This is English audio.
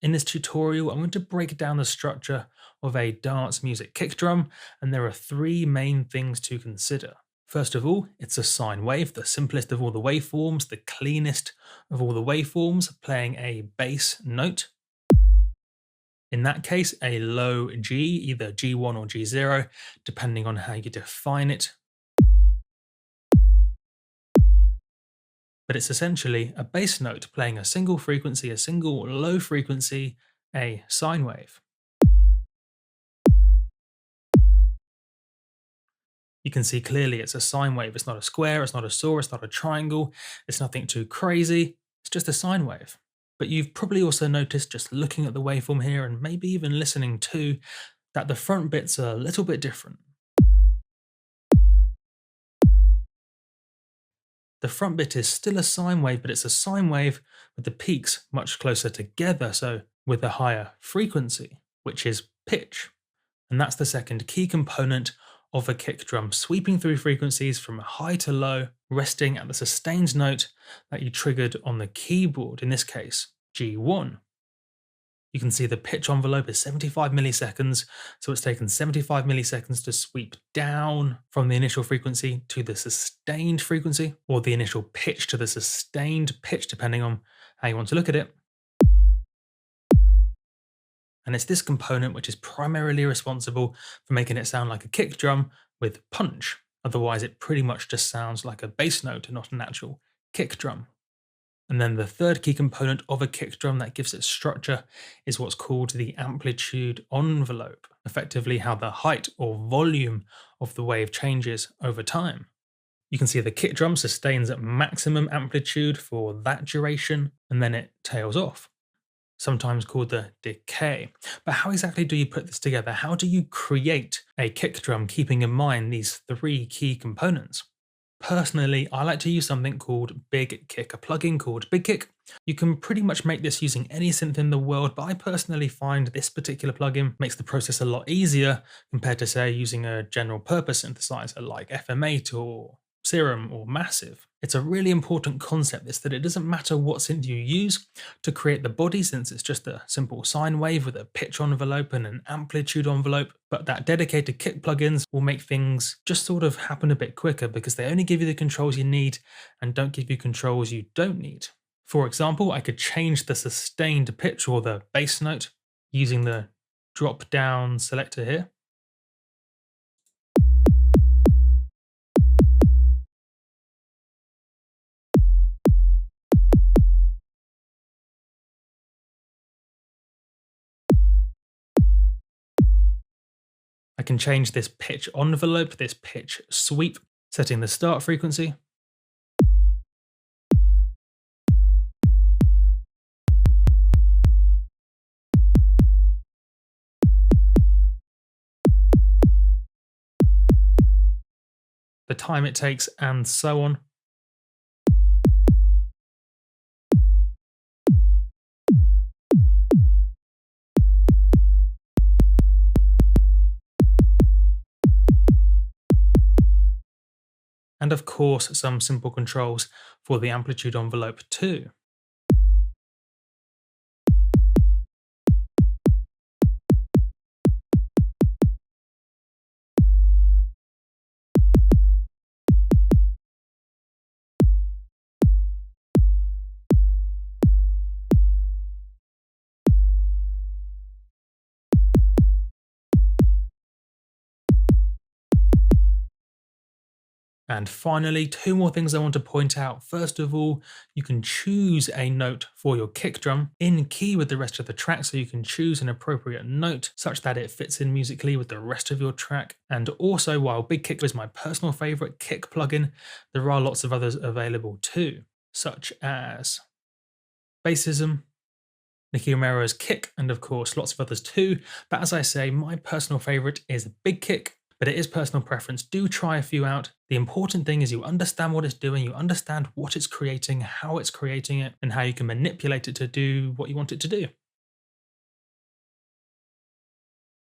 In this tutorial, I'm going to break down the structure of a dance music kick drum, and there are three main things to consider. First of all, it's a sine wave, the simplest of all the waveforms, the cleanest of all the waveforms, playing a bass note. In that case, a low G, either G1 or G0, depending on how you define it. But it's essentially a bass note playing a single frequency, a single low frequency, a sine wave. You can see clearly it's a sine wave. It's not a square, it's not a saw, it's not a triangle, it's nothing too crazy, it's just a sine wave. But you've probably also noticed, just looking at the waveform here and maybe even listening too, that the front bits are a little bit different. The front bit is still a sine wave, but it's a sine wave with the peaks much closer together, so with a higher frequency, which is pitch. And that's the second key component of a kick drum, sweeping through frequencies from high to low, resting at the sustained note that you triggered on the keyboard, in this case, G1. You can see the pitch envelope is 75 milliseconds, so it's taken 75 milliseconds to sweep down from the initial frequency to the sustained frequency, or the initial pitch to the sustained pitch, depending on how you want to look at it. And it's this component which is primarily responsible for making it sound like a kick drum with punch. Otherwise, it pretty much just sounds like a bass note and not an actual kick drum. And then the third key component of a kick drum that gives it structure is what's called the amplitude envelope, effectively how the height or volume of the wave changes over time. You can see the kick drum sustains at maximum amplitude for that duration, and then it tails off, sometimes called the decay. But how exactly do you put this together? How do you create a kick drum keeping in mind these three key components? Personally, I like to use something called Big Kick, a plugin called Big Kick. You can pretty much make this using any synth in the world, but I personally find this particular plugin makes the process a lot easier compared to, say, using a general purpose synthesizer like FM8 or Serum or Massive. It's a really important concept, this, that it doesn't matter what synth you use to create the body, since it's just a simple sine wave with a pitch envelope and an amplitude envelope, but that dedicated kick plugins will make things just sort of happen a bit quicker because they only give you the controls you need and don't give you controls you don't need. For example, I could change the sustained pitch or the bass note using the drop down selector here. I can change this pitch envelope, this pitch sweep, setting the start frequency. The time it takes, and so on. And of course, some simple controls for the amplitude envelope too. And finally, two more things I want to point out. First of all, you can choose a note for your kick drum in key with the rest of the track, so you can choose an appropriate note such that it fits in musically with the rest of your track. And also, while Big Kick is my personal favorite kick plugin, there are lots of others available too, such as Bassism, Nicky Romero's Kick, and of course lots of others too. But as I say, my personal favorite is Big Kick, but it is personal preference. Do try a few out. The important thing is you understand what it's doing, you understand what it's creating, how it's creating it, and how you can manipulate it to do what you want it to do.